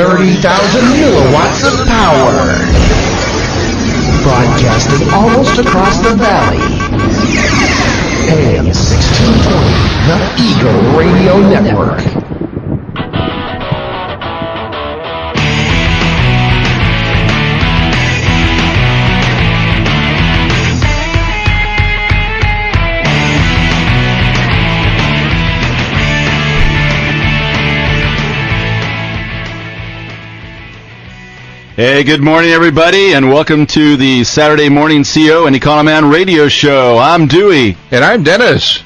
30,000 milliwatts of power. Broadcasting almost across the valley. AM 1620, the Eagle Radio Network. Hey, good morning, everybody, and welcome to the Saturday Morning CEO and Economan Radio Show. I'm Dewey. And I'm Dennis.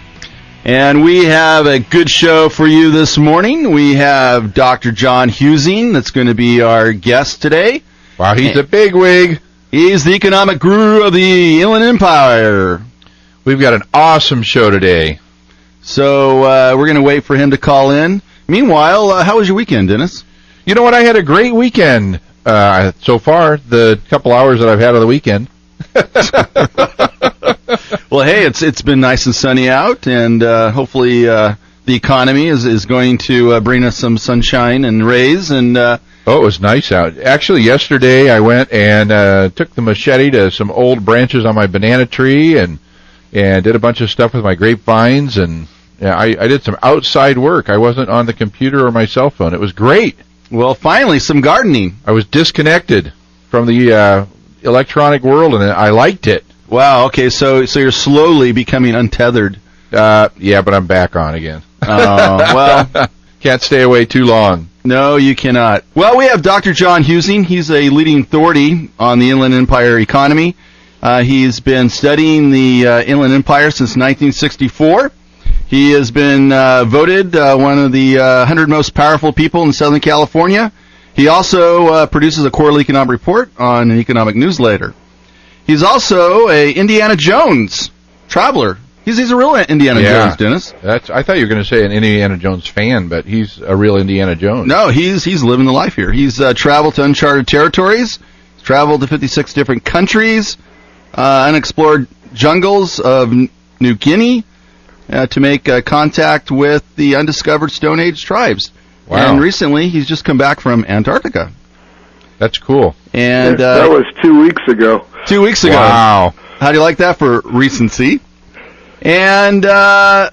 And we have a good show for you this morning. We have Dr. John Husing that's going to be our guest today. Wow, he's a bigwig. He's the economic guru of the Inland Empire. We've got an awesome show today. So we're going to wait for him to call in. Meanwhile, how was your weekend, Dennis? You know what? I had a great weekend. So far, the couple hours that I've had of the weekend. Well, hey, it's been nice and sunny out, and hopefully the economy is going to bring us some sunshine and rays. And it was nice out. Actually, yesterday I went and took the machete to some old branches on my banana tree and did a bunch of stuff with my grapevines, and I did some outside work. I wasn't on the computer or my cell phone. It was great. Well, finally, some gardening. I was disconnected from the electronic world, and I liked it. Wow, okay, so you're slowly becoming untethered. Yeah, but I'm back on again. Well. Can't stay away too long. No, you cannot. Well, we have Dr. John Husing. He's a leading authority on the Inland Empire economy. He's been studying the Inland Empire since 1964. He has been voted one of the 100 most powerful people in Southern California. He also produces a quarterly economic report on an economic newsletter. He's also a Indiana Jones traveler. He's a real Indiana Jones, Dennis. I thought you were going to say an Indiana Jones fan, but he's a real Indiana Jones. No, he's living the life here. He's traveled to uncharted territories. He's traveled to 56 different countries, unexplored jungles of New Guinea, to make contact with the undiscovered Stone Age tribes. Wow. And recently, he's just come back from Antarctica. That's cool. And that was 2 weeks ago. 2 weeks ago. Wow. How do you like that for recency? And that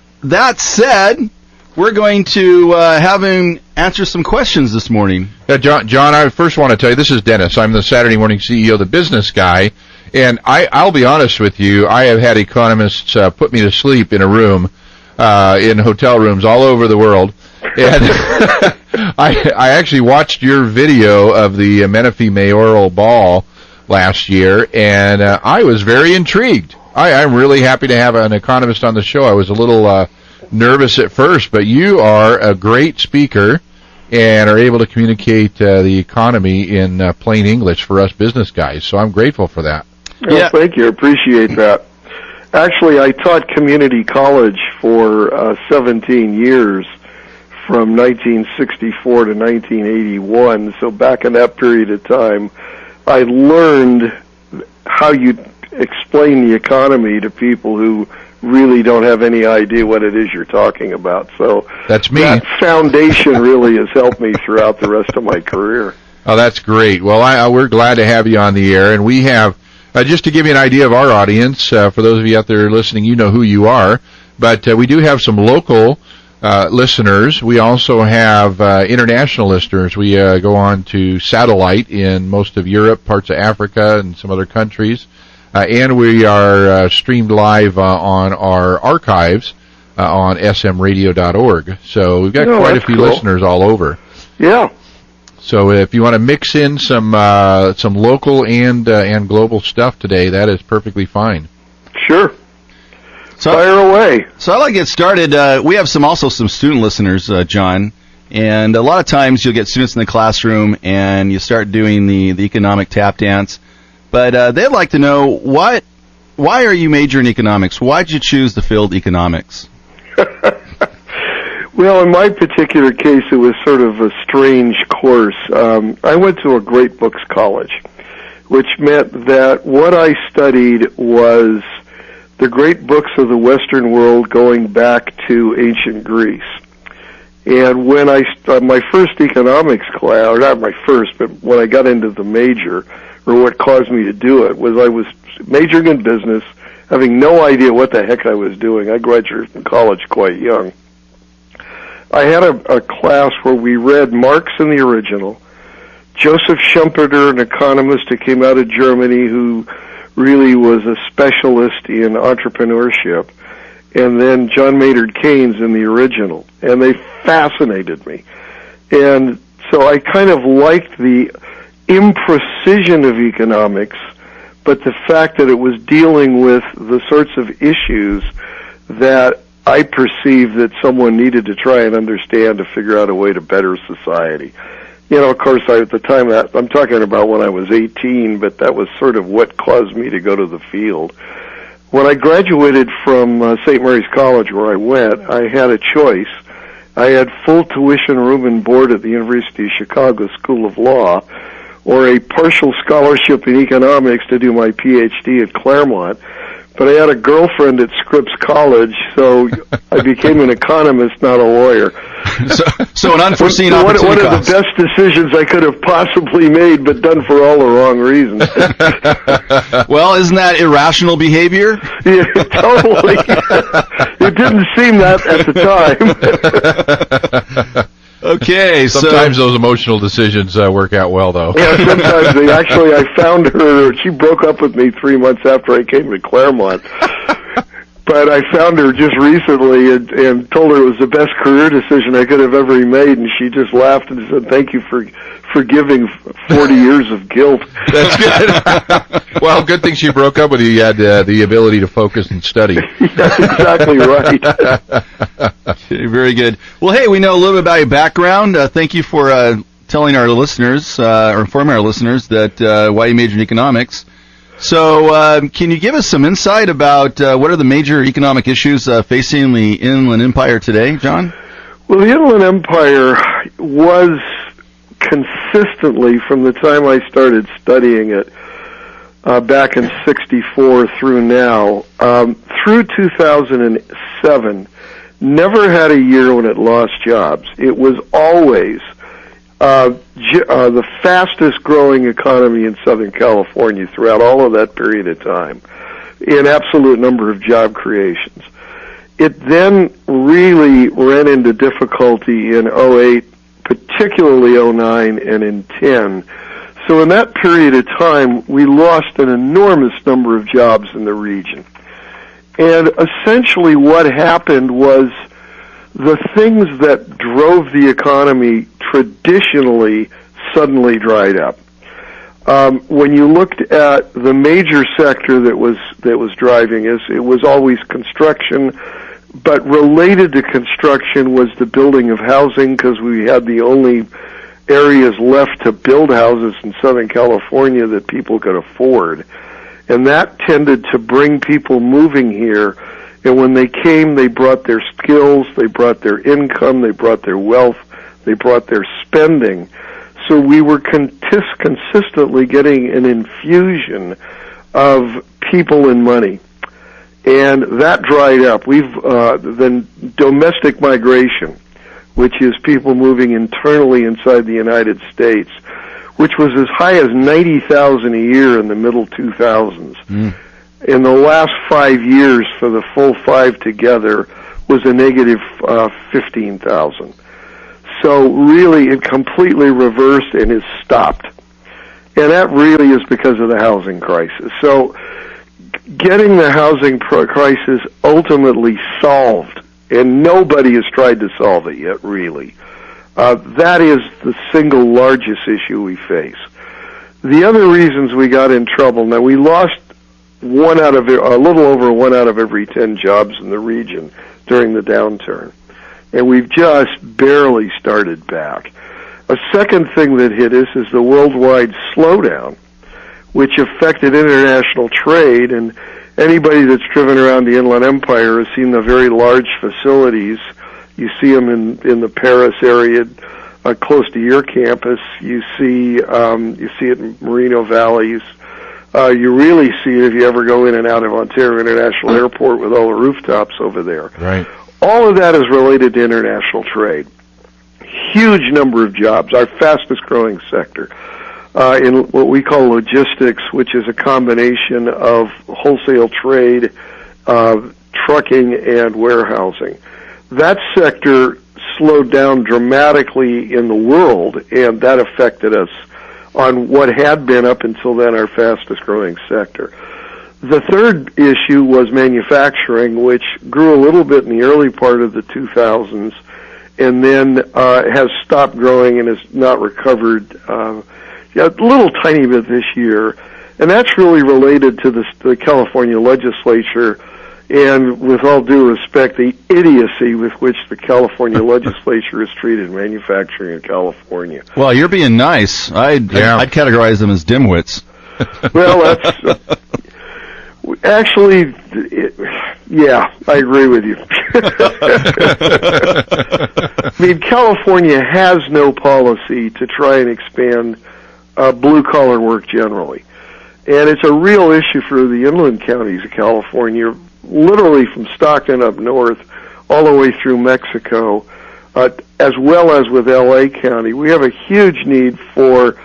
said, we're going to have him answer some questions this morning. Yeah, John, I first want to tell you, this is Dennis. I'm the Saturday Morning CEO, the business guy. And I'll be honest with you, I have had economists put me to sleep in a room, in hotel rooms all over the world. And I actually watched your video of the Menifee mayoral ball last year, and I was very intrigued. I'm really happy to have an economist on the show. I was a little nervous at first, but you are a great speaker and are able to communicate the economy in plain English for us business guys. So I'm grateful for that. Well, thank you. I appreciate that. Actually, I taught community college for 17 years, from 1964 to 1981. So back in that period of time, I learned how you explain the economy to people who really don't have any idea what it is you're talking about. So that's me. That foundation really has helped me throughout the rest of my career. Oh, that's great. Well, we're glad to have you on the air, and we have, just to give you an idea of our audience, for those of you out there listening, you know who you are, but we do have some local listeners. We also have international listeners. We go on to satellite in most of Europe, parts of Africa, and some other countries. And we are streamed live on our archives on smradio.org. So we've got quite a few listeners all over. Yeah. So if you want to mix in some local and global stuff today, that is perfectly fine. Sure. Fire away. So I'd like to get started. We have also some student listeners, John, and a lot of times you'll get students in the classroom and you start doing the economic tap dance, but they'd like to know why are you majoring in economics? Why did you choose the field economics? Well, in my particular case, it was sort of a strange course. I went to a great books college, which meant that what I studied was the great books of the Western world going back to ancient Greece. And when my first economics class, or not my first, but when I got into the major, or what caused me to do it, was I was majoring in business, having no idea what the heck I was doing. I graduated from college quite young. I had a class where we read Marx in the original, Joseph Schumpeter, an economist who came out of Germany who really was a specialist in entrepreneurship, and then John Maynard Keynes in the original, and they fascinated me. And so I kind of liked the imprecision of economics, but the fact that it was dealing with the sorts of issues that I perceived that someone needed to try and understand to figure out a way to better society. You know, of course, at the time, I'm talking about when I was 18, but that was sort of what caused me to go to the field. When I graduated from St. Mary's College, where I went, I had a choice. I had full tuition, room and board at the University of Chicago School of Law, or a partial scholarship in economics to do my PhD at Claremont. But I had a girlfriend at Scripps College, so I became an economist, not a lawyer. So an unforeseen opportunity. One of the best decisions I could have possibly made, but done for all the wrong reasons. Well, isn't that irrational behavior? Yeah, totally. It didn't seem that at the time. Okay, sometimes those emotional decisions work out well, though. Yeah, sometimes. Actually, I found her. She broke up with me 3 months after I came to Claremont. But I found her just recently and told her it was the best career decision I could have ever made, and she just laughed and said, "Thank you for forgiving 40 years of guilt." That's good. Well, good thing she broke up with you. You had the ability to focus and study. That's exactly right. Okay, very good. Well, hey, we know a little bit about your background. Thank you for telling our listeners, or informing our listeners that why you majored in economics. So can you give us some insight about what are the major economic issues facing the Inland Empire today, John? Well, the Inland Empire was consistently, from the time I started studying it back in '64 through now, through 2007, never had a year when it lost jobs. It was always the fastest growing economy in Southern California throughout all of that period of time, in absolute number of job creations. It then really ran into difficulty in '08, particularly '09 and in '10. So in that period of time, we lost an enormous number of jobs in the region. And essentially what happened was the things that drove the economy traditionally suddenly dried up. When you looked at the major sector that was driving us, it was always construction, but related to construction was the building of housing, because we had the only areas left to build houses in Southern California that people could afford. And that tended to bring people moving here. And when they came, they brought their skills, they brought their income, they brought their wealth, they brought their spending. So we were consistently getting an infusion of people and money. And that dried up. Then domestic migration, which is people moving internally inside the United States, which was as high as 90,000 a year in the middle 2000s. In the last 5 years, for the full five together, was a negative 15,000. So really, it completely reversed and is stopped. And that really is because of the housing crisis. So getting the housing crisis ultimately solved, and nobody has tried to solve it yet, really. That is the single largest issue we face. The other reasons we got in trouble, now we lost a little over 1 out of every 10 jobs in the region during the downturn. And we've just barely started back. A second thing that hit us is the worldwide slowdown, which affected international trade. And anybody that's driven around the Inland Empire has seen the very large facilities. You see them in the Paris area, close to your campus. You see it in Moreno Valley. You really see it if you ever go in and out of Ontario International Airport with all the rooftops over there. Right. All of that is related to international trade. huge number of jobs, our fastest growing sector, in what we call logistics, which is a combination of wholesale trade, trucking, and warehousing. That sector slowed down dramatically in the world, and that affected us on what had been up until then our fastest growing sector. The third issue was manufacturing, which grew a little bit in the early part of the 2000s and then has stopped growing and has not recovered a little tiny bit this year. And that's really related to the California legislature and, with all due respect, the idiocy with which the California legislature has treated manufacturing in California. Well, you're being nice. I'd categorize them as dimwits. Well, that's... Actually, yeah, I agree with you. I mean, California has no policy to try and expand blue-collar work generally. And it's a real issue for the inland counties of California, literally from Stockton up north all the way through Mexico, as well as with L.A. County. We have a huge need for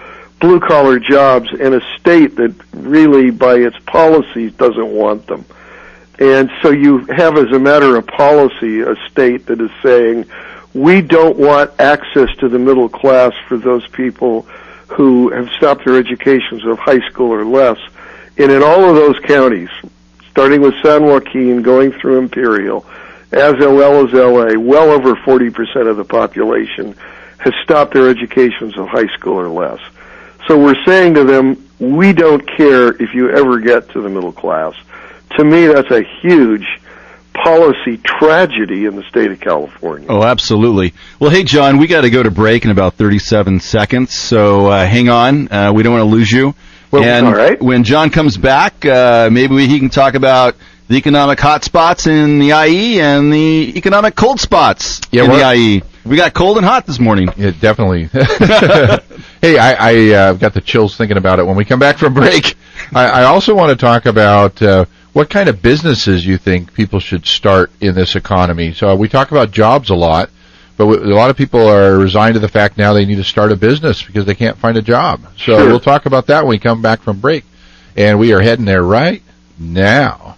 blue-collar jobs in a state that really, by its policies, doesn't want them. And so you have, as a matter of policy, a state that is saying, we don't want access to the middle class for those people who have stopped their educations of high school or less. And in all of those counties, starting with San Joaquin, going through Imperial, as well as L.A., well over 40% of the population has stopped their educations of high school or less. So we're saying to them, we don't care if you ever get to the middle class. To me, that's a huge policy tragedy in the state of California. Oh, absolutely. Well, hey, John, we got to go to break in about 37 seconds, so hang on. We don't want to lose you. Well, and all right. When John comes back, maybe he can talk about the economic hot spots in the IE and the economic cold spots in the IE. We got cold and hot this morning. Yeah, definitely. Hey, I've got the chills thinking about it. When we come back from break, I also want to talk about what kind of businesses you think people should start in this economy. So we talk about jobs a lot, but a lot of people are resigned to the fact now they need to start a business because they can't find a job. So We'll talk about that when we come back from break. And we are heading there right now.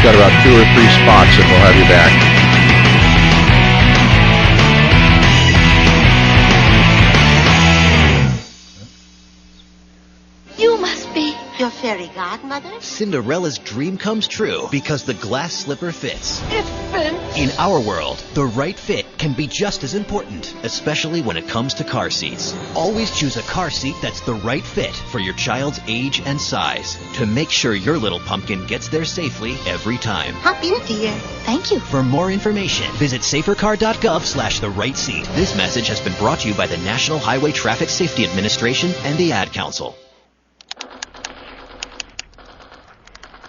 Got about 2 or 3 spots, and we'll have you back. You must be your fairy godmother. Cinderella's dream comes true because the glass slipper fits. It fits. In our world, the right fit can be just as important, especially when it comes to car seats. Always choose a car seat that's the right fit for your child's age and size to make sure your little pumpkin gets there safely every time. Hop in, dear. Thank you. For more information, visit safercar.gov/the-right-seat. This message has been brought to you by the National Highway Traffic Safety Administration and the Ad Council.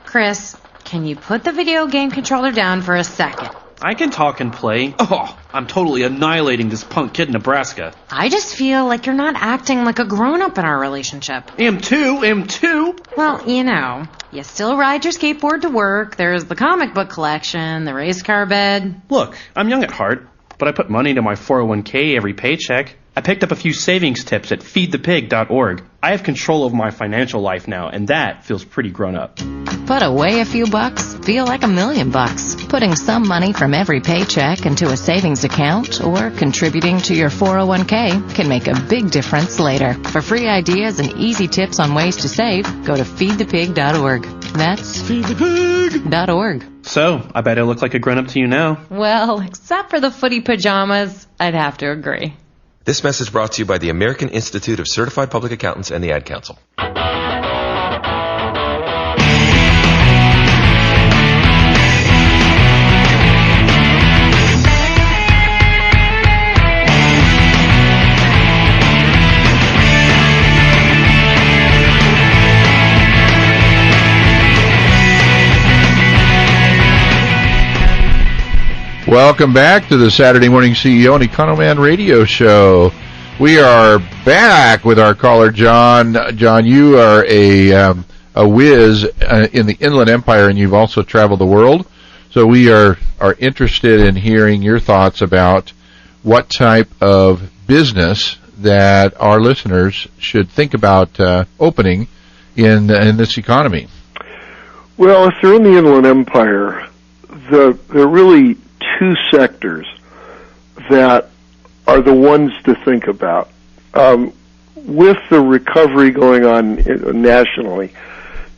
Chris, can you put the video game controller down for a second? I can talk and play. Oh, I'm totally annihilating this punk kid in Nebraska. I just feel like you're not acting like a grown-up in our relationship. Am too. Well, you still ride your skateboard to work, there's the comic book collection, the race car bed. Look, I'm young at heart, but I put money into my 401k every paycheck. I picked up a few savings tips at feedthepig.org. I have control of my financial life now, and that feels pretty grown up. Put away a few bucks, feel like $1 million bucks. Putting some money from every paycheck into a savings account or contributing to your 401k can make a big difference later. For free ideas and easy tips on ways to save, go to feedthepig.org. That's feedthepig.org. So, I bet I look like a grown-up to you now. Well, except for the footy pajamas, I'd have to agree. This message brought to you by the American Institute of Certified Public Accountants and the Ad Council. Welcome back to the Saturday Morning CEO and Economan radio show. We are back with our caller, John. John, you are a whiz in the Inland Empire, and you've also traveled the world. So we are interested in hearing your thoughts about what type of business that our listeners should think about opening in this economy. Well, if they're in the Inland Empire, there are really two sectors that are the ones to think about. With the recovery going on nationally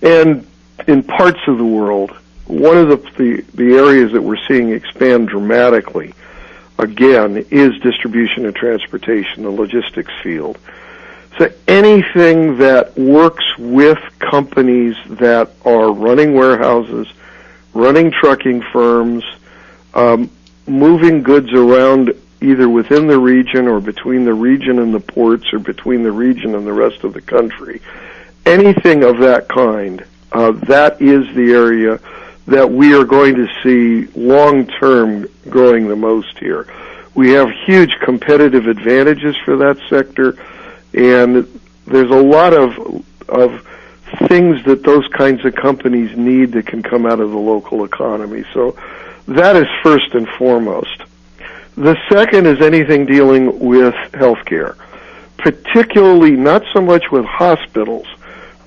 and in parts of the world, one of the areas that we're seeing expand dramatically, again, is distribution and transportation, the logistics field. So anything that works with companies that are running warehouses, running trucking firms, moving goods around either within the region or between the region and the ports or between the region and the rest of the country, anything of that kind, that is the area that we are going to see long-term growing the most here. We have huge competitive advantages for that sector, and there's a lot of things that those kinds of companies need that can come out of the local economy. So that is first and foremost. The second is anything dealing with healthcare, particularly not so much with hospitals,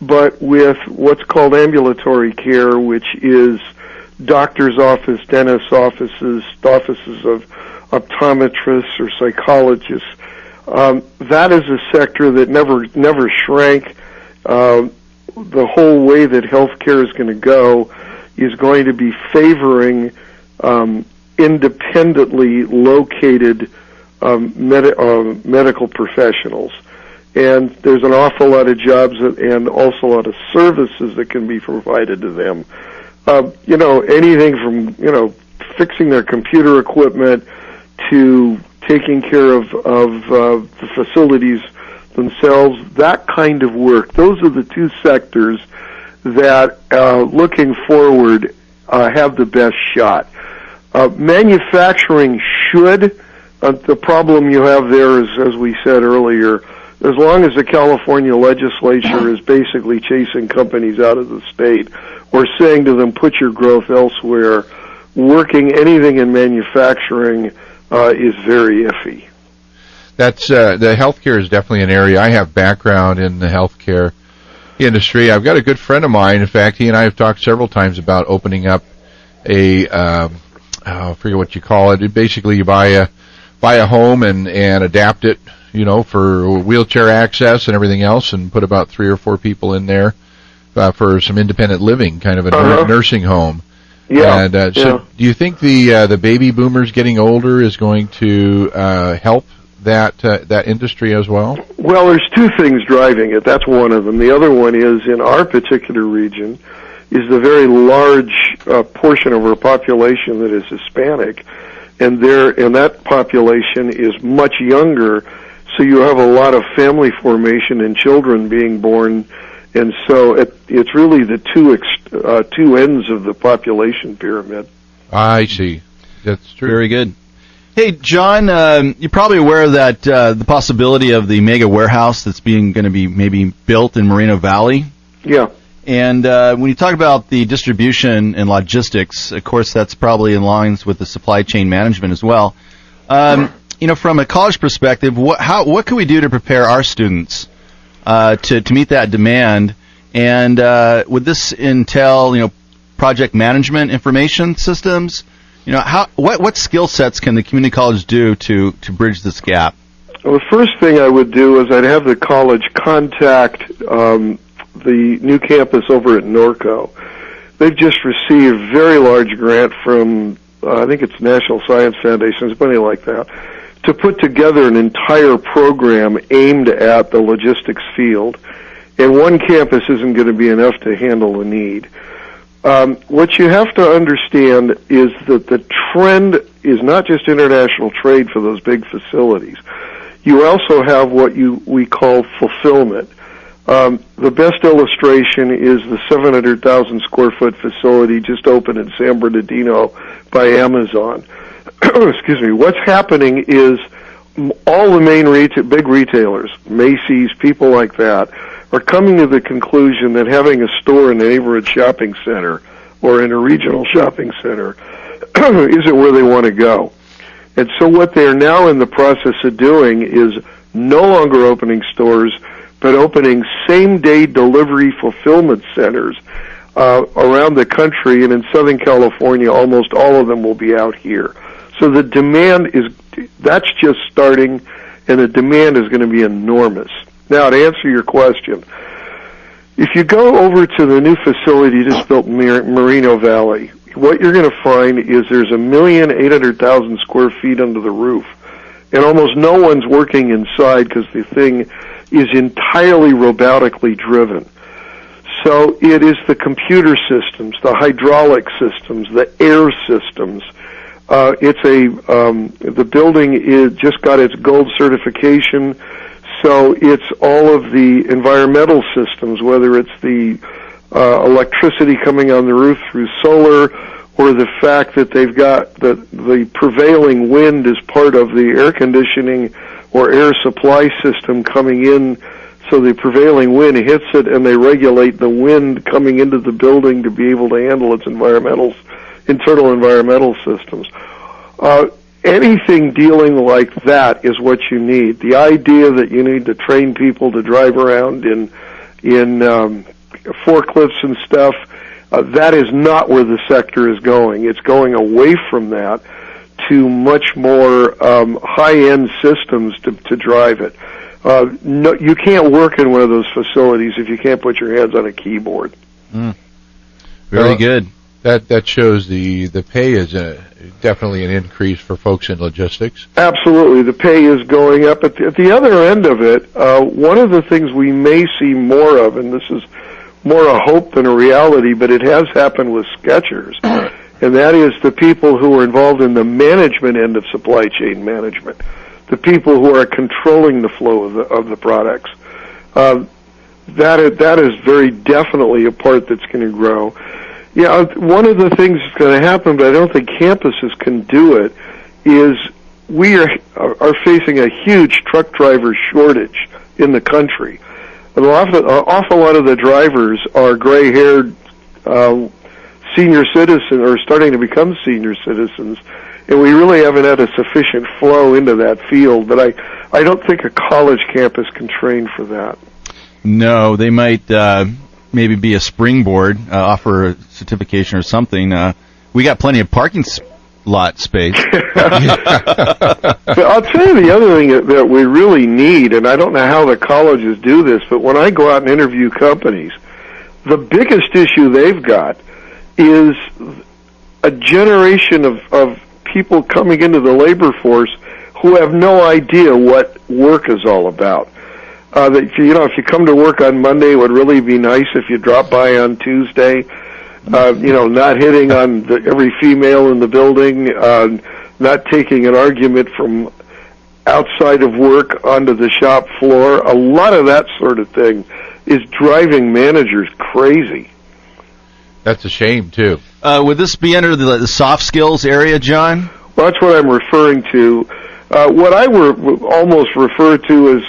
but with what's called ambulatory care, which is doctor's office, dentist's offices of optometrists or psychologists. That is a sector that never shrank. The whole way that healthcare is going to go is going to be favoring independently located medical professionals. And there's an awful lot of jobs and also a lot of services that can be provided to them. Anything from, fixing their computer equipment to taking care of the facilities themselves, that kind of work. Those are the two sectors that, looking forward, have the best shot. Manufacturing should. The problem you have there is, as we said earlier, as long as the California legislature is basically chasing companies out of the state or saying to them, put your growth elsewhere, working anything in manufacturing is very iffy. That's the healthcare is definitely an area. I have background in the healthcare industry. I've got a good friend of mine. In fact, he and I have talked several times about opening up I forget what you call it. Basically, you buy a home and adapt it, for wheelchair access and everything else, and put about 3 or 4 people in there for some independent living, kind of a nursing home. Yeah. And so, do you think the baby boomers getting older is going to help that industry as well? Well, there's two things driving it. That's one of them. The other one is, in our particular region, is the very large portion of our population that is Hispanic, and that population is much younger, so you have a lot of family formation and children being born, and so it's really the two ends of the population pyramid. I see. That's true. Very good. Hey, John, you're probably aware that the possibility of the mega warehouse that's going to be maybe built in Moreno Valley. Yeah. And when you talk about the distribution and logistics, of course, that's probably in lines with the supply chain management as well. From a college perspective, what can we do to prepare our students to meet that demand? And would this entail, project management, information systems? What skill sets can the community college do to bridge this gap? Well, the first thing I would do is I'd have the college contact the new campus over at Norco. They've just received a very large grant from, I think it's National Science Foundation, something like that, to put together an entire program aimed at the logistics field. And one campus isn't going to be enough to handle the need. What you have to understand is that the trend is not just international trade for those big facilities. You also have what we call fulfillment. The best illustration is the 700,000 square foot facility just opened in San Bernardino by Amazon. excuse me, what's happening is all the main big retailers, Macy's, people like that, are coming to the conclusion that having a store in a neighborhood shopping center or in a regional shopping center isn't where they want to go. And so what they're now in the process of doing is no longer opening stores, but opening same-day delivery fulfillment centers around the country, and in Southern California, almost all of them will be out here. So the demand that's just starting, and the demand is going to be enormous. Now, to answer your question, if you go over to the new facility just built in Moreno Valley, what you're going to find is there's 1,800,000 square feet under the roof, and almost no one's working inside because the thing is entirely robotically driven. So it is the computer systems, the hydraulic systems, the air systems. The building just got its gold certification, so it's all of the environmental systems, whether it's the electricity coming on the roof through solar, or the fact that they've got the prevailing wind as part of the air conditioning or air supply system coming in, so the prevailing wind hits it and they regulate the wind coming into the building to be able to handle its internal environmental systems. Anything dealing like that is what you need. The idea that you need to train people to drive around in forklifts and stuff, that is not where the sector is going. It's going away from that to much more high-end systems to drive it. No, you can't work in one of those facilities if you can't put your hands on a keyboard. Very good. That shows the pay is definitely an increase for folks in logistics. Absolutely. The pay is going up. At the other end of it, one of the things we may see more of, and this is more a hope than a reality, but it has happened with Skechers, and that is the people who are involved in the management end of supply chain management, the people who are controlling the flow of the products. That is very definitely a part that's going to grow. Yeah, one of the things that's going to happen, but I don't think campuses can do it, is we are facing a huge truck driver shortage in the country. An awful lot of the drivers are gray-haired senior citizens, or starting to become senior citizens, and we really haven't had a sufficient flow into that field. But I don't think a college campus can train for that. No, they might maybe be a springboard, offer a certification or something. We got plenty of parking lot space. But I'll tell you the other thing that we really need, and I don't know how the colleges do this, but when I go out and interview companies, the biggest issue they've got is a generation of people coming into the labor force who have no idea what work is all about. If you come to work on Monday, it would really be nice if you drop by on Tuesday. Not hitting on every female in the building, not taking an argument from outside of work onto the shop floor. A lot of that sort of thing is driving managers crazy. That's a shame, too. Would this be under the soft skills area, John? Well, that's what I'm referring to. What I almost refer to as,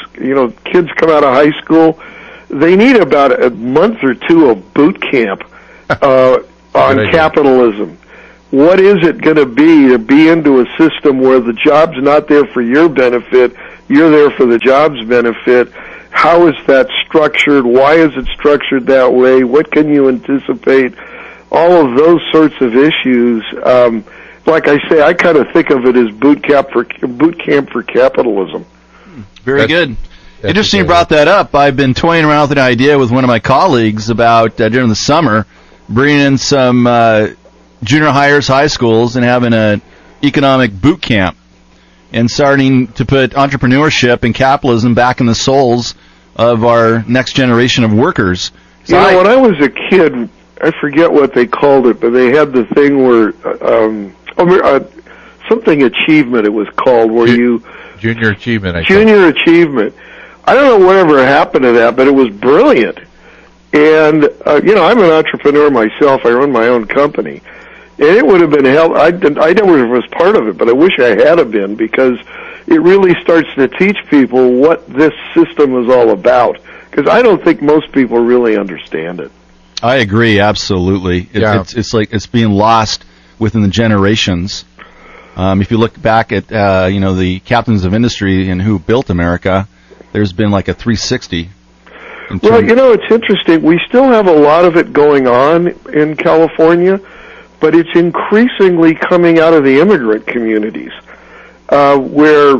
kids come out of high school, they need about a month or two of boot camp on capitalism. What is it going to be into a system where the job's not there for your benefit, you're there for the job's benefit? How is that structured? Why is it structured that way? What can you anticipate? All of those sorts of issues. Like I say, I kind of think of it as boot camp for capitalism. Very good. Interesting you brought that up. I've been toying around with an idea with one of my colleagues about during the summer bringing in some junior hires, high schools, and having an economic boot camp and starting to put entrepreneurship and capitalism back in the souls of our next generation of workers. So when I was a kid, I forget what they called it, but they had the thing where something achievement it was called, where Junior Achievement. Achievement. I don't know whatever happened to that, but it was brilliant. And I'm an entrepreneur myself. I run my own company, And it would have been hell. I never was part of it, but I wish I had have been, because it really starts to teach people what this system is all about. Because I don't think most people really understand it. I agree, absolutely. It's like it's being lost within the generations. If you look back at the captains of industry and who built America, there's been like a 360. Well, it's interesting. We still have a lot of it going on in California, but it's increasingly coming out of the immigrant communities, where,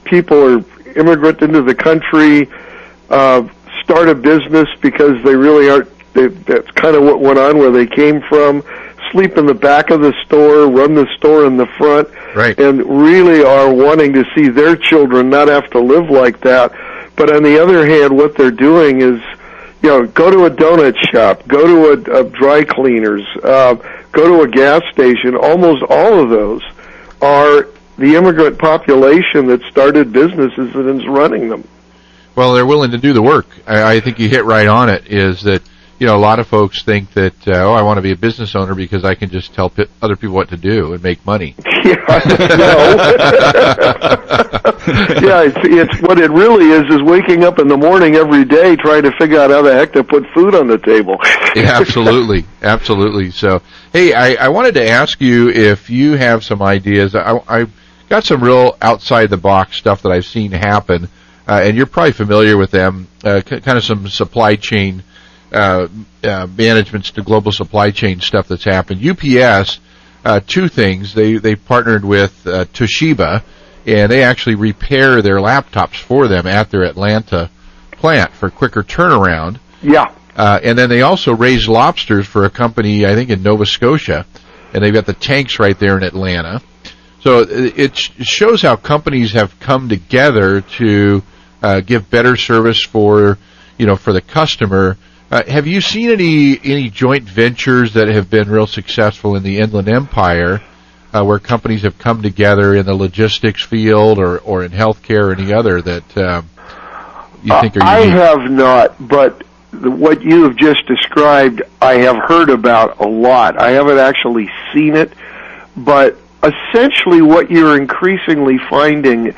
people are immigrant into the country, start a business because they really aren't, that's kind of what went on where they came from, sleep in the back of the store, run the store in the front, right, and really are wanting to see their children not have to live like that. But on the other hand, what they're doing is, go to a donut shop, go to a dry cleaners, go to a gas station. Almost all of those are the immigrant population that started businesses and is running them. Well, they're willing to do the work. I think you hit right on it, is that, a lot of folks think that, I want to be a business owner because I can just tell other people what to do and make money. Yeah, it's what it really is waking up in the morning every day trying to figure out how the heck to put food on the table. Yeah, absolutely. Absolutely. So, hey, I wanted to ask you if you have some ideas. I got some real outside-the-box stuff that I've seen happen, and you're probably familiar with them, kind of some supply chain managements to global supply chain stuff that's happened. UPS, two things. They partnered with Toshiba, and they actually repair their laptops for them at their Atlanta plant for quicker turnaround. Yeah. And then they also raise lobsters for a company, I think, in Nova Scotia, and they've got the tanks right there in Atlanta. So it shows how companies have come together to give better service for the customer. Have you seen any joint ventures that have been real successful in the Inland Empire, where companies have come together in the logistics field or in healthcare or any other that you think are unique? I have not, but what you have just described, I have heard about a lot. I haven't actually seen it, but essentially what you're increasingly finding,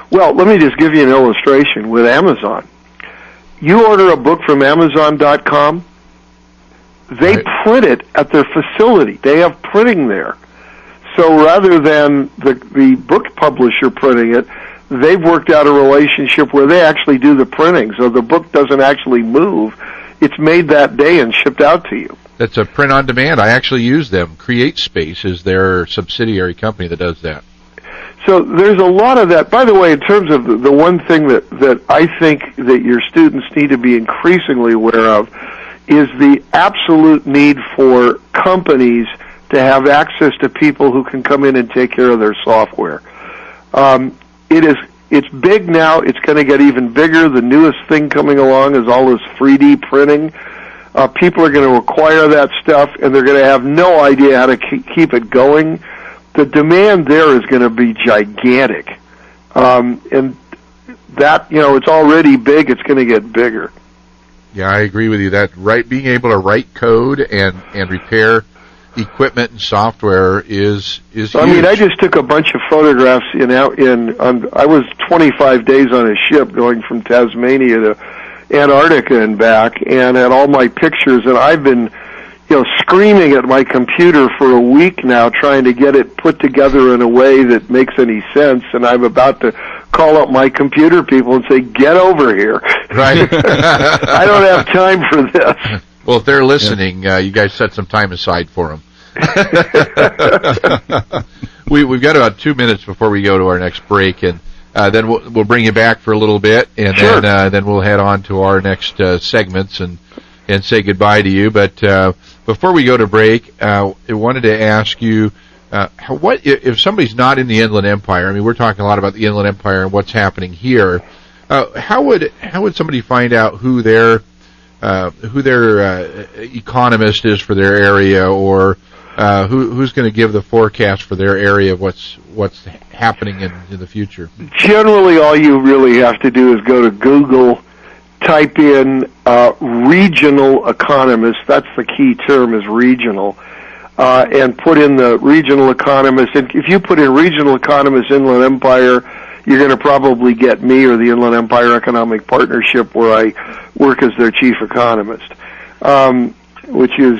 well, let me just give you an illustration with Amazon. You order a book from Amazon.com, they print it at their facility. They have printing there. So rather than the book publisher printing it, they've worked out a relationship where they actually do the printing, so the book doesn't actually move. It's made that day and shipped out to you. That's a print on demand. I actually use them. CreateSpace is their subsidiary company that does that. So there's a lot of that. By the way, in terms of the one thing that I think that your students need to be increasingly aware of is the absolute need for companies to have access to people who can come in and take care of their software. It's big now. It's going to get even bigger. The newest thing coming along is all this 3D printing. People are going to acquire that stuff, and they're going to have no idea how to keep it going. The demand there is going to be gigantic. And that, it's already big. It's going to get bigger. Yeah, I agree with you. That being able to write code and repair equipment and software is huge. I mean, I just took a bunch of photographs I was 25 days on a ship going from Tasmania to Antarctica and back, and had all my pictures, and I've been screaming at my computer for a week now trying to get it put together in a way that makes any sense, and I'm about to call up my computer people and say, get over here. Right. I don't have time for this. Well, if they're listening, you guys set some time aside for them. We've got about 2 minutes before we go to our next break, and then we'll bring you back for a little bit, and sure. then we'll head on to our next segments and say goodbye to you. But before we go to break, I wanted to ask you, what if somebody's not in the Inland Empire? I mean, we're talking a lot about the Inland Empire and what's happening here. How would somebody find out who their economist is for their area, or who's going to give the forecast for their area of what's happening in the future? Generally, all you really have to do is go to Google, type in regional economist. That's the key term, is regional. and put in the regional economist. And if you put in regional economist Inland Empire, you're going to probably get me or the Inland Empire Economic Partnership, where I work as their chief economist, which has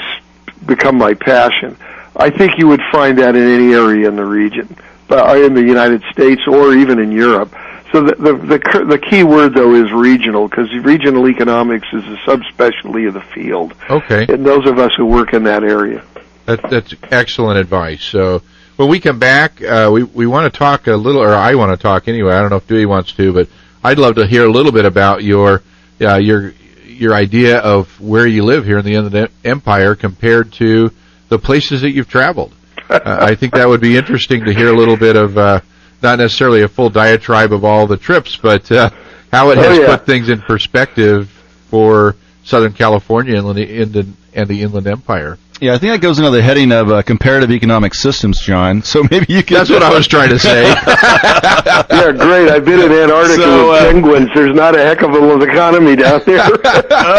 become my passion. I think you would find that in any area in the region, in the United States or even in Europe. So the key word, though, is regional, because regional economics is a subspecialty of the field. Okay. And those of us who work in that area. That's excellent advice. So when we come back, we want to talk a little, or I want to talk anyway. I don't know if Dewey wants to, but I'd love to hear a little bit about your idea of where you live here in the Inland Empire compared to the places that you've traveled. I think that would be interesting to hear a little bit of, not necessarily a full diatribe of all the trips, but how it has put things in perspective for Southern California and the Inland Empire. Yeah, I think that goes under the heading of comparative economic systems, John. So maybe you can... That's what I was trying to say. Yeah, great. I've been in Antarctica with penguins. There's not a heck of a economy down there.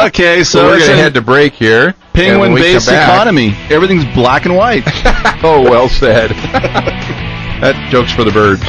Okay, so we're going to head to break here. Penguin-based economy. Everything's black and white. Oh, well said. That joke's for the birds.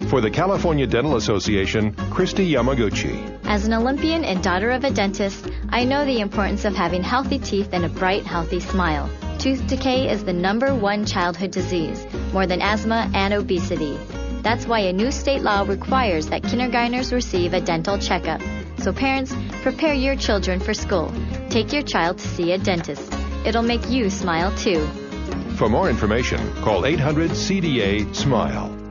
For the California Dental Association, Christy Yamaguchi. As an Olympian and daughter of a dentist, I know the importance of having healthy teeth and a bright, healthy smile. Tooth decay is the #1 childhood disease, more than asthma and obesity. That's why a new state law requires that kindergartners receive a dental checkup. So parents, prepare your children for school. Take your child to see a dentist. It'll make you smile too. For more information, call 800-CDA-SMILE.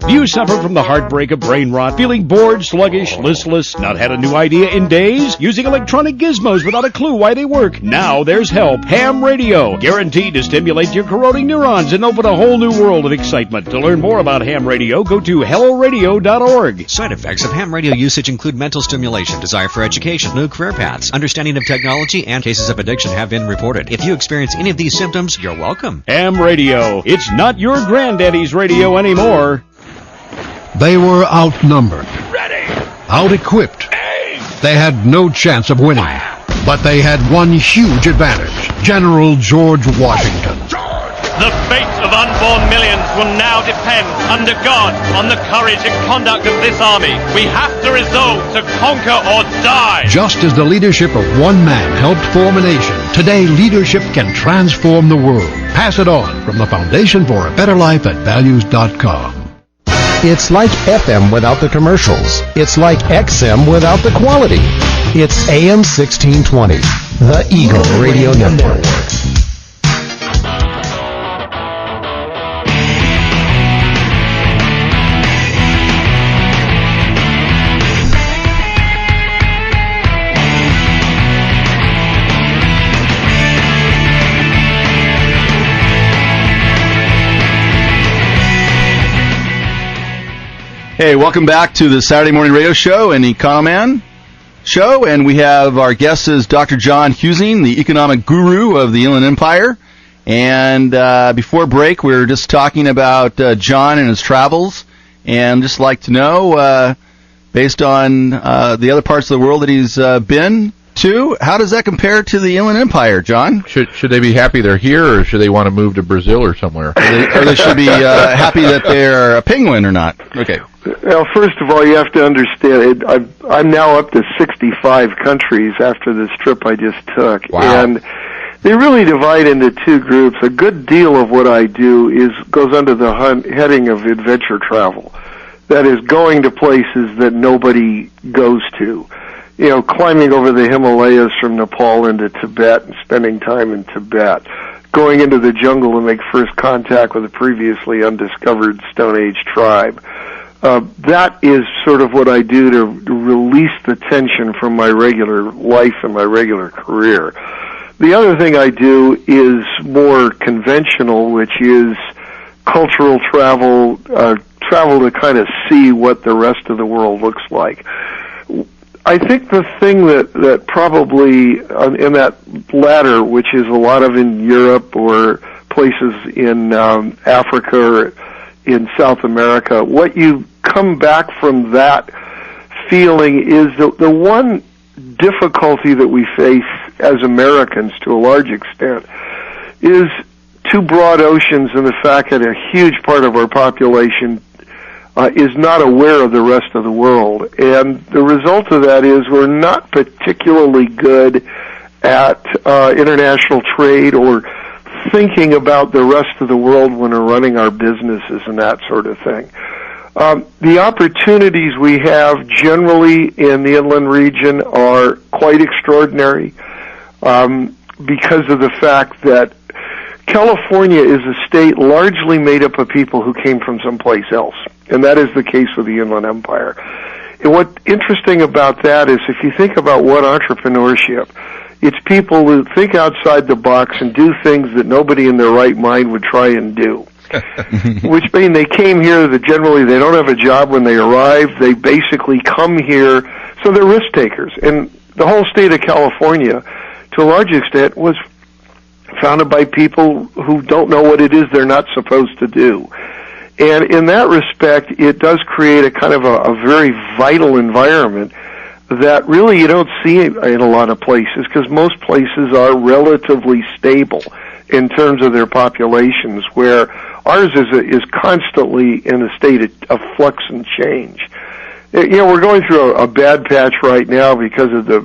Do you suffer from the heartbreak of brain rot, feeling bored, sluggish, listless, not had a new idea in days, using electronic gizmos without a clue why they work? Now there's help. Ham radio, guaranteed to stimulate your corroding neurons and open a whole new world of excitement. To learn more about ham radio, go to helloradio.org. Side effects of ham radio usage include mental stimulation, desire for education, new career paths, understanding of technology, and cases of addiction have been reported. If you experience any of these symptoms, you're welcome. Ham radio. It's not your granddaddy's radio anymore. They were outnumbered, out-equipped. They had no chance of winning, but they had one huge advantage: General George Washington. The fate of unborn millions will now depend, under God, on the courage and conduct of this army. We have to resolve to conquer or die. Just as the leadership of one man helped form a nation, today leadership can transform the world. Pass it on from the Foundation for a Better Life at Values.com. It's like FM without the commercials. It's like XM without the quality. It's AM 1620, the Eagle Radio Network. Hey, welcome back to the Saturday Morning Radio Show and Economan Show, and we have our guest is Dr. John Husing, the economic guru of the Inland Empire. And before break, we were just talking about John and his travels, and just like to know, based on the other parts of the world that he's been to, how does that compare to the Inland Empire, John? Should they be happy they're here, or should they want to move to Brazil or somewhere? Or they should be happy that they're a penguin or not? Okay. Well, first of all, you have to understand, I'm now up to 65 countries after this trip I just took. Wow. And they really divide into two groups. A good deal of what I do goes under the heading of adventure travel. That is, going to places that nobody goes to. You know, climbing over the Himalayas from Nepal into Tibet and spending time in Tibet. Going into the jungle to make first contact with a previously undiscovered Stone Age tribe. That is sort of what I do to release the tension from my regular life and my regular career. The other thing I do is more conventional, which is cultural travel, travel to kind of see what the rest of the world looks like. I think the thing that probably in that latter, which is a lot of in Europe or places in Africa or in South America, what you come back from that feeling is the one difficulty that we face as Americans to a large extent is two broad oceans and the fact that a huge part of our population is not aware of the rest of the world. And the result of that is we're not particularly good at international trade or thinking about the rest of the world when we're running our businesses and that sort of thing. The opportunities we have generally in the inland region are quite extraordinary because of the fact that California is a state largely made up of people who came from someplace else, and that is the case with the Inland Empire. And what's interesting about that is if you think about what entrepreneurship, it's people who think outside the box and do things that nobody in their right mind would try and do. Which means they came here, that generally they don't have a job when they arrive, they basically come here, so they're risk takers. And the whole state of California, to a large extent, was founded by people who don't know what it is they're not supposed to do. And in that respect, it does create a kind of a very vital environment that really you don't see in a lot of places, because most places are relatively stable in terms of their populations, where ours is constantly in a state of flux and change. You know, we're going through a bad patch right now because of the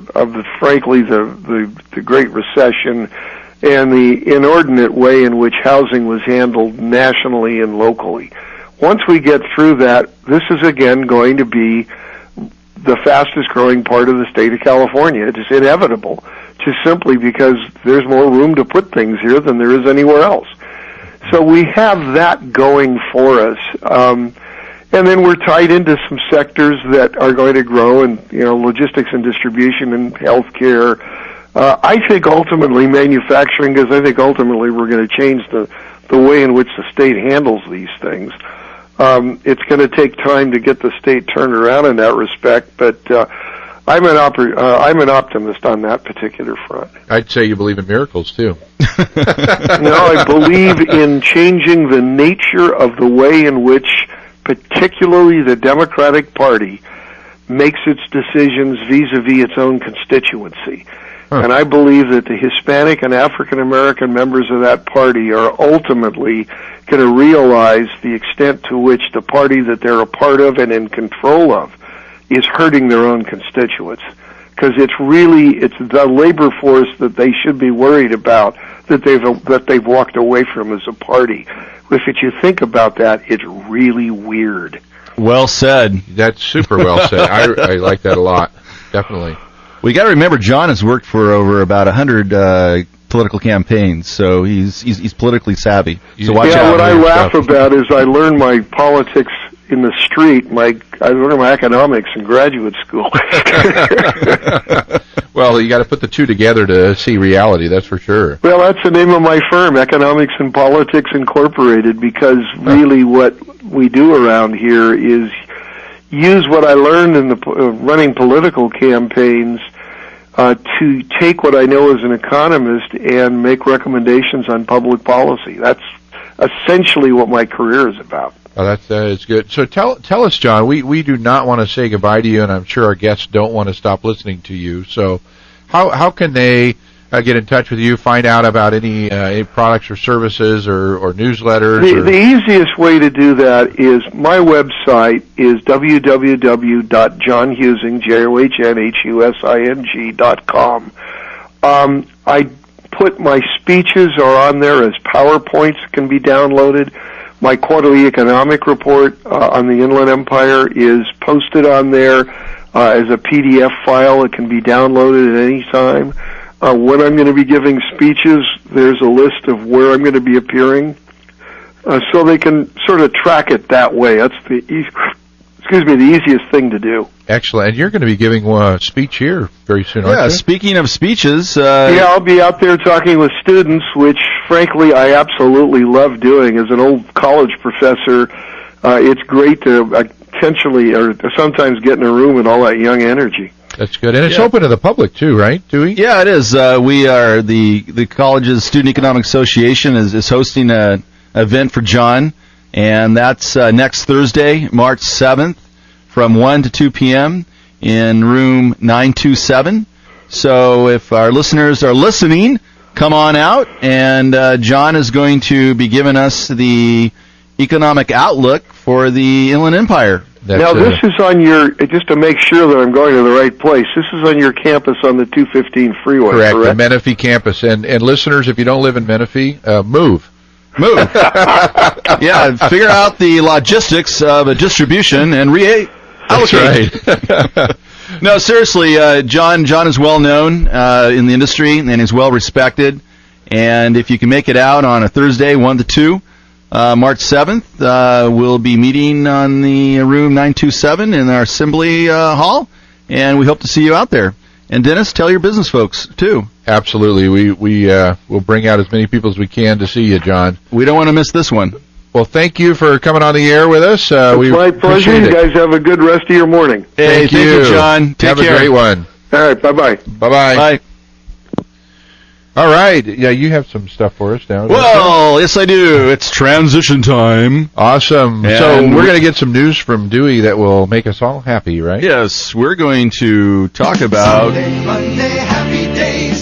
frankly the Great Recession and the inordinate way in which housing was handled nationally and locally. Once we get through that, this is again going to be the fastest growing part of the state of California. It's inevitable, just simply because there's more room to put things here than there is anywhere else. So we have that going for us. And then we're tied into some sectors that are going to grow, and logistics and distribution and healthcare. I think ultimately manufacturing, because I think ultimately we're going to change the way in which the state handles these things. It's going to take time to get the state turned around in that respect, but I'm an optimist on that particular front. I'd say you believe in miracles too. No, I believe in changing the nature of the way in which particularly the Democratic Party makes its decisions vis-a-vis its own constituency. Huh. And I believe that the Hispanic and African American members of that party are ultimately going to realize the extent to which the party that they're a part of and in control of is hurting their own constituents. Because it's the labor force that they should be worried about that they've walked away from as a party. If you think about that, it's really weird. Well said. That's super well said. I like that a lot. Definitely. We got to remember, John has worked for over about 100 political campaigns, so he's politically savvy. So watch out. What I laugh about is I learned my politics in the street. I learned my economics in graduate school. Well, you got to put the two together to see reality. That's for sure. Well, that's the name of my firm, Economics and Politics Incorporated, because really what we do around here is use what I learned in the running political campaigns to take what I know as an economist and make recommendations on public policy. That's essentially what my career is about. Oh, that's good. So tell us, John, we do not want to say goodbye to you, and I'm sure our guests don't want to stop listening to you. So how can they get in touch with you, find out about any products or services or newsletters? The easiest way to do that is my website is www.johnhusing.com. I put my speeches are on there as PowerPoints that can be downloaded. My quarterly economic report on the Inland Empire is posted on there as a PDF file. It can be downloaded at any time. When I'm going to be giving speeches, there's a list of where I'm going to be appearing, so they can sort of track it that way. That's the easiest thing to do. Excellent. And you're going to be giving a speech here very soon, aren't you? Yeah, speaking of speeches... I'll be out there talking with students, which, frankly, I absolutely love doing. As an old college professor, it's great to potentially or sometimes get in a room with all that young energy. That's good. And it's open to the public, too, right, Dewey? Yeah, it is. We are the college's Student Economic Association is hosting an event for John, and that's next Thursday, March 7th, from 1 to 2 p.m. in room 927. So if our listeners are listening, come on out, and John is going to be giving us the economic outlook for the Inland Empire. Now, this is on your, just to make sure that I'm going to the right place, this is on your campus on the 215 freeway, correct? The Menifee campus. And listeners, if you don't live in Menifee, move. Yeah, figure out the logistics of a distribution and reallocate. That's right. No, seriously, John is well known in the industry and is well respected. And if you can make it out on a Thursday, 1 to 2, March 7th, we'll be meeting on the room 927 in our assembly hall, and we hope to see you out there. And Dennis, tell your business folks too. Absolutely, we will bring out as many people as we can to see you, John. We don't want to miss this one. Well, thank you for coming on the air with us. It's my pleasure. You guys have a good rest of your morning. Hey, thank you, John. Take care. Have a great one. All right, bye-bye. Bye-bye. Bye. All right. Yeah, you have some stuff for us now. Well, yes, I do. It's transition time. Awesome. And so we're going to get some news from Dewey that will make us all happy, right? Yes, we're going to talk about... Monday, happy days.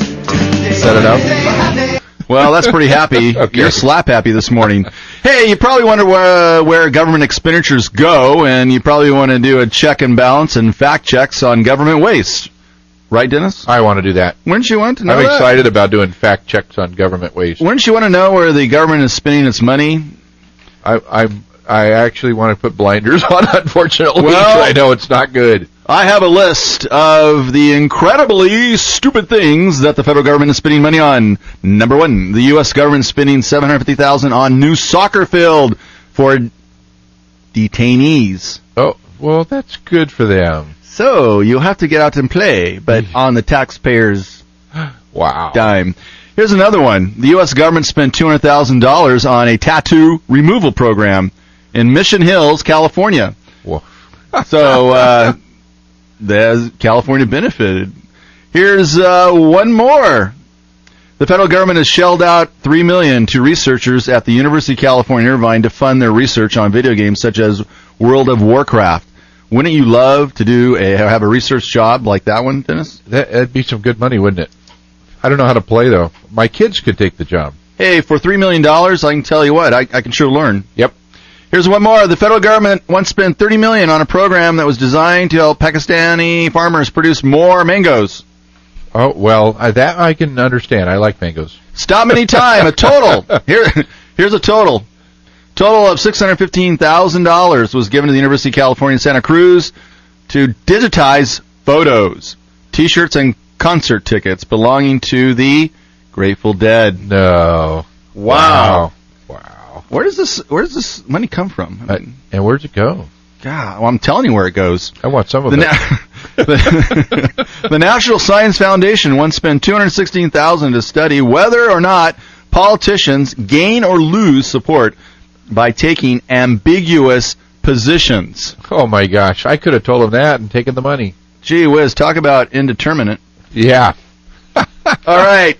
Set it up. Well, that's pretty happy. Okay. You're slap happy this morning. Hey, you probably wonder where government expenditures go, and you probably want to do a check and balance and fact checks on government waste. Right, Dennis? I want to do that. Wouldn't you want to know I'm that? excited about doing fact checks on government waste. Wouldn't you want to know where the government is spending its money? I actually want to put blinders on, unfortunately. Well, I know it's not good. I have a list of the incredibly stupid things that the federal government is spending money on. Number one, the U.S. government is spending $750,000 on new soccer field for detainees. Oh, well, that's good for them. So you'll have to get out and play, but on the taxpayers' dime. Here's another one. The U.S. government spent $200,000 on a tattoo removal program in Mission Hills, California. Whoa. So California benefited. Here's one more. The federal government has shelled out $3 million to researchers at the University of California, Irvine, to fund their research on video games such as World of Warcraft. Wouldn't you love to have a research job like that one, Dennis? That'd be some good money, wouldn't it? I don't know how to play, though. My kids could take the job. Hey, for $3 million, I can tell you what, I can sure learn. Yep. Here's one more. The federal government once spent $30 million on a program that was designed to help Pakistani farmers produce more mangoes. Oh, well, that I can understand. I like mangoes. Stop any time. A total. Here's a total. Total of $615,000 was given to the University of California, Santa Cruz to digitize photos, T-shirts, and concert tickets belonging to the Grateful Dead. No. Wow. Wow. Where does this money come from? And where's it go? God, well, I'm telling you where it goes. I want some of it. The National Science Foundation once spent $216,000 to study whether or not politicians gain or lose support by taking ambiguous positions. Oh, my gosh. I could have told him that and taken the money. Gee whiz, talk about indeterminate. Yeah. All right.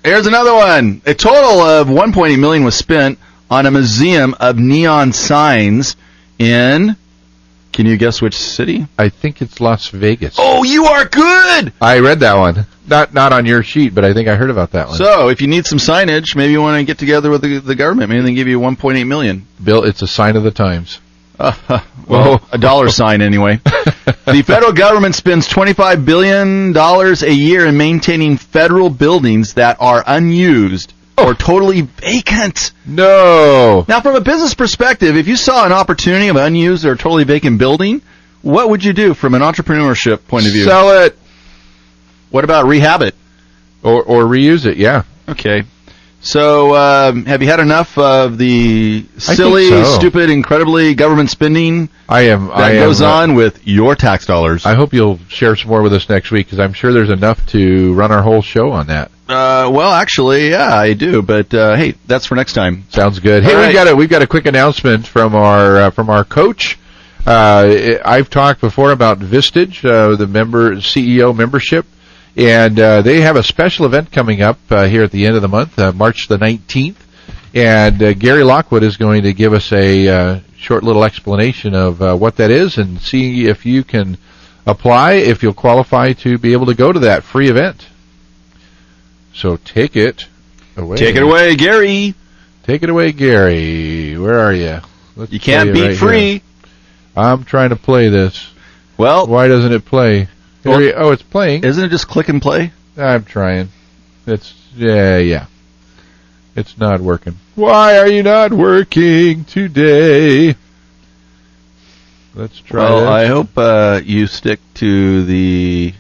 Here's another one. A total of $1.8 million was spent on a museum of neon signs in... Can you guess which city? I think it's Las Vegas. Oh, you are good! I read that one. Not on your sheet, but I think I heard about that one. So, if you need some signage, maybe you want to get together with the government. Maybe they give you $1.8 million. Bill, it's a sign of the times. Well, a dollar sign anyway. The federal government spends $25 billion a year in maintaining federal buildings that are unused or totally vacant. No. Now, from a business perspective, if you saw an opportunity of an unused or totally vacant building, what would you do from an entrepreneurship point of view? Sell it. What about rehab it? Or reuse it, yeah. Okay. So, have you had enough of the silly, stupid, incredibly government spending that goes on with your tax dollars? I hope you'll share some more with us next week, because I'm sure there's enough to run our whole show on that. Well, actually, yeah, I do. But hey, that's for next time. Sounds good. Hey, we've got a quick announcement from our coach. I've talked before about Vistage, the CEO membership. And they have a special event coming up here at the end of the month, March the 19th. And Gary Lockwood is going to give us a short little explanation of what that is, and see if you can apply, if you'll qualify to be able to go to that free event. So take it away. Take it away, Gary. Take it away, Gary. Where are you? You can't beat free. Here. I'm trying to play this. Well, why doesn't it play? Well, it's playing. Isn't it just click and play? I'm trying. It's not working. Why are you not working today? Let's try this. Well, I hope you stick to the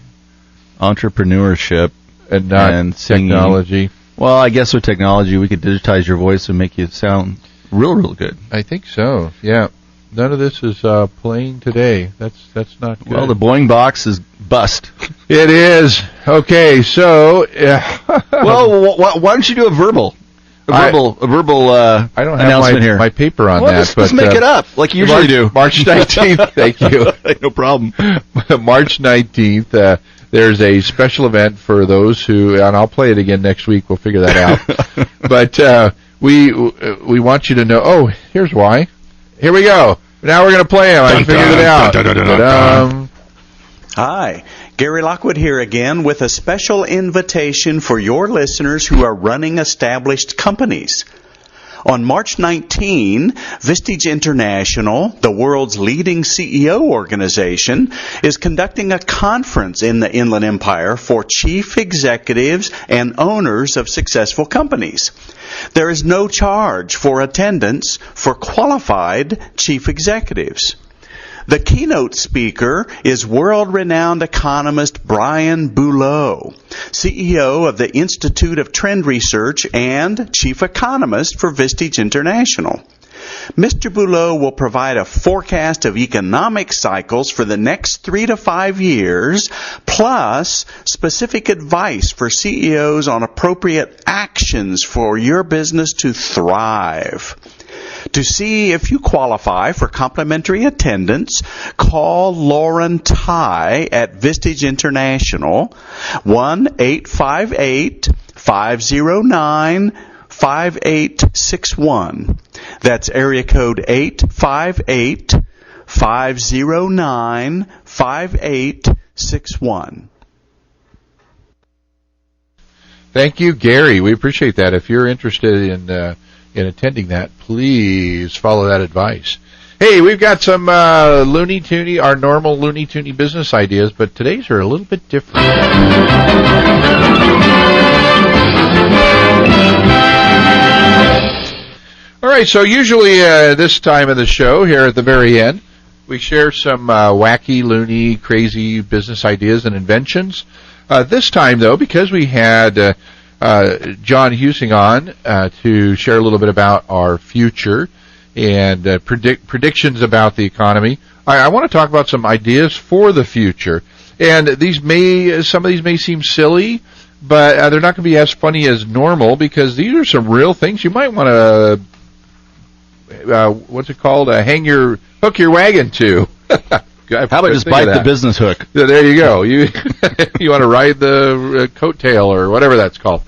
entrepreneurship and not technology. Well, I guess with technology we could digitize your voice and make you sound real good. I think so. Yeah. None of this is playing today. That's not good. Well, the Boeing box is bust. It is. Okay, so... well, why don't you do a verbal I don't have announcement here. My paper on that. Let's make it up, like you usually do. March 19th. Thank you. No problem. March 19th, there's a special event for those who... And I'll play it again next week. We'll figure that out. But we want you to know... Oh, here's why. Here we go. Now we're going to play them. I figured it out. Hi, Gary Lockwood here again with a special invitation for your listeners who are running established companies. On March 19, Vistage International, the world's leading CEO organization, is conducting a conference in the Inland Empire for chief executives and owners of successful companies. There is no charge for attendance for qualified chief executives. The keynote speaker is world-renowned economist Brian Boulot, CEO of the Institute of Trend Research and chief economist for Vistage International. Mr. Boulot will provide a forecast of economic cycles for the next 3 to 5 years, plus specific advice for CEOs on appropriate actions for your business to thrive. To see if you qualify for complimentary attendance, call Lauren Ty at Vistage International, 1-858-509-5861. That's area code 858-509-5861. Thank you, Gary. We appreciate that. If you're interested in attending that, please follow that advice. Hey, we've got some Looney Toony, our normal Looney Toony business ideas, but today's are a little bit different. All right, so usually this time of the show, here at the very end, we share some wacky, loony, crazy business ideas and inventions. This time, though, because we had John Husing on to share a little bit about our future and predictions about the economy, I want to talk about some ideas for the future. And some of these may seem silly, but they're not going to be as funny as normal, because these are some real things you might want to what's it called? Hook your wagon to. How about just bite the business hook? Yeah, there you go. You want to ride the coattail or whatever that's called.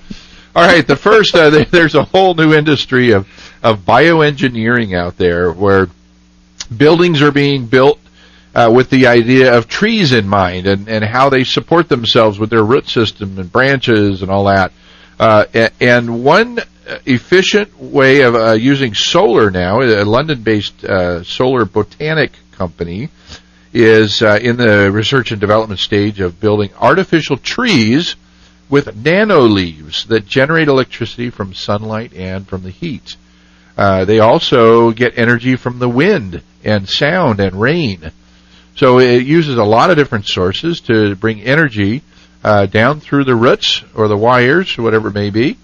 All right, the first, there's a whole new industry of bioengineering out there, where buildings are being built with the idea of trees in mind, and how they support themselves with their root system and branches and all that. And one efficient way of using solar now, a London-based solar botanic company, is in the research and development stage of building artificial trees with nano leaves that generate electricity from sunlight and from the heat. They also get energy from the wind and sound and rain. So it uses a lot of different sources to bring energy down through the roots or the wires, whatever it may be,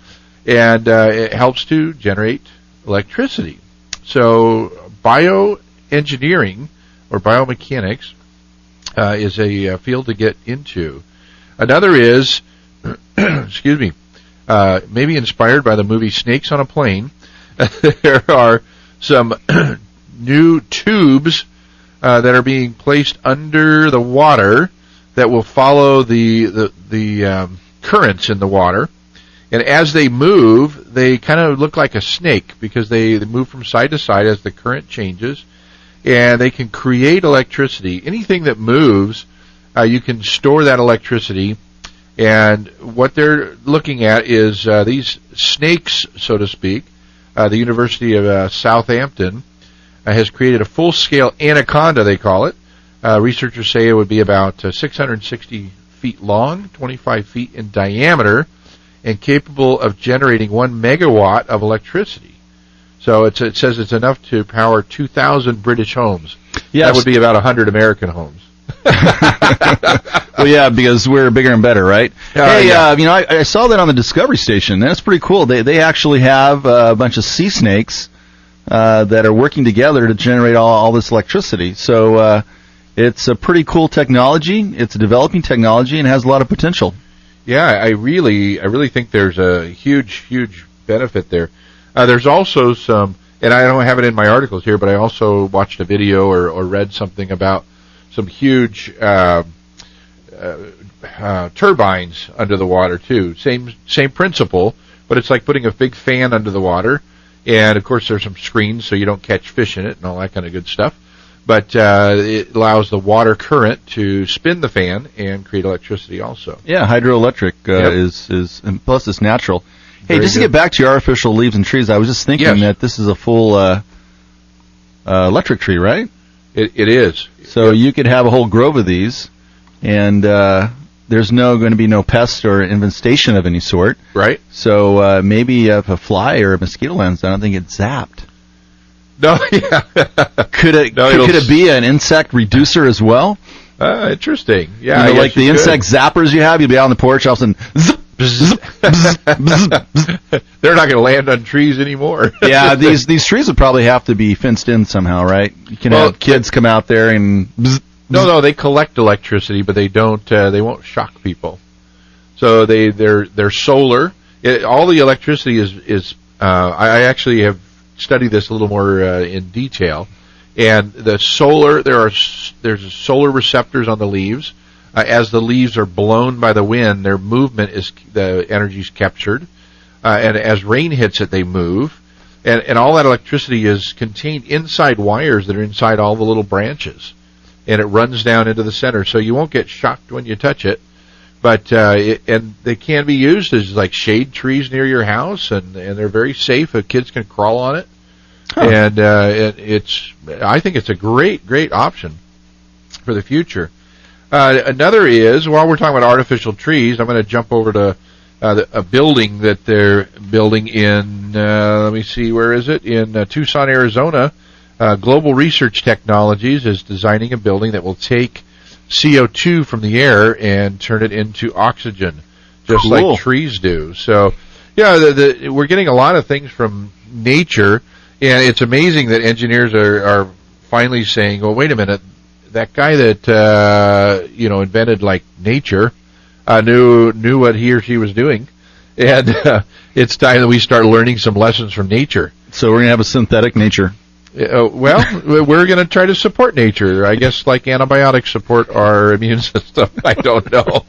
and it helps to generate electricity. So bioengineering or biomechanics is a field to get into. Another is, excuse me, maybe inspired by the movie Snakes on a Plane. There are some new tubes that are being placed under the water that will follow the currents in the water. And as they move, they kind of look like a snake because they move from side to side as the current changes. And they can create electricity. Anything that moves, you can store that electricity. And what they're looking at is these snakes, so to speak. The University of Southampton has created a full-scale anaconda, they call it. Researchers say it would be about 660 feet long, 25 feet in diameter, and capable of generating 1 megawatt of electricity. So it says it's enough to power 2,000 British homes. Yes. That would be about 100 American homes. Well, yeah, because we're bigger and better, right? I saw that on the Discovery Station. That's pretty cool. They actually have a bunch of sea snakes that are working together to generate all this electricity. So it's a pretty cool technology. It's a developing technology and has a lot of potential. Yeah, I really think there's a huge benefit there. There's also some, and I don't have it in my articles here, but I also watched a video or read something about some huge turbines under the water too. Same principle, but it's like putting a big fan under the water. And of course, there's some screens so you don't catch fish in it and all that kind of good stuff. But it allows the water current to spin the fan and create electricity also. Yeah, hydroelectric is and plus it's natural. Hey, just to get back to your artificial leaves and trees, I was just thinking that this is a full electric tree, right? It is. So you could have a whole grove of these, and there's going to be no pest or infestation of any sort. Right. So maybe if a fly or a mosquito lands down, I don't think it's zapped. No, yeah. Could it be an insect reducer as well? Interesting. Yeah, like the insect zappers you have, you'll be out on the porch, all of a sudden, zip, zip, zip, zip. They're not going to land on trees anymore. Yeah, these trees would probably have to be fenced in somehow, right? You can have kids come out there and. No, they collect electricity, but they don't. They won't shock people. So they're solar. All the electricity is. I actually have studied this a little more in detail, and the solar there's solar receptors on the leaves. As the leaves are blown by the wind, their movement the energy is captured, and as rain hits it, they move, and all that electricity is contained inside wires that are inside all the little branches, and it runs down into the center, so you won't get shocked when you touch it. But and they can be used as like shade trees near your house, and they're very safe. Kids can crawl on it, and I think it's a great option for the future. Another is, while we're talking about artificial trees, I'm going to jump over to a building that they're building in. Let me see, where is it? In Tucson, Arizona. Global Research Technologies is designing a building that will take CO2 from the air and turn it into oxygen, just like trees do. So, yeah, we're getting a lot of things from nature, and it's amazing that engineers are finally saying, "Well, wait a minute, that guy that invented like nature knew what he or she was doing, and it's time that we start learning some lessons from nature." So we're gonna have a synthetic nature. Well, we're going to try to support nature. I guess like antibiotics support our immune system. I don't know.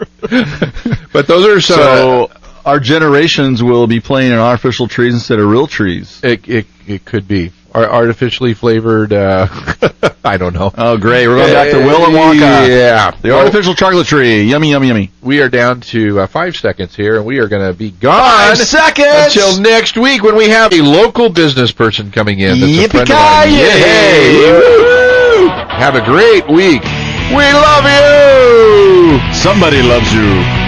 But those are some... So our generations will be playing in artificial trees instead of real trees. It could be. Artificially flavored, I don't know. Oh, great. We're going back to Willy Wonka. Yeah. The artificial chocolate tree. Yummy, yummy, yummy. We are down to 5 seconds here, and we are going to be gone 5 seconds until next week when we have a local business person coming in. That's a friend of mine. Yippee-ki-yay! Have a great week. We love you! Somebody loves you.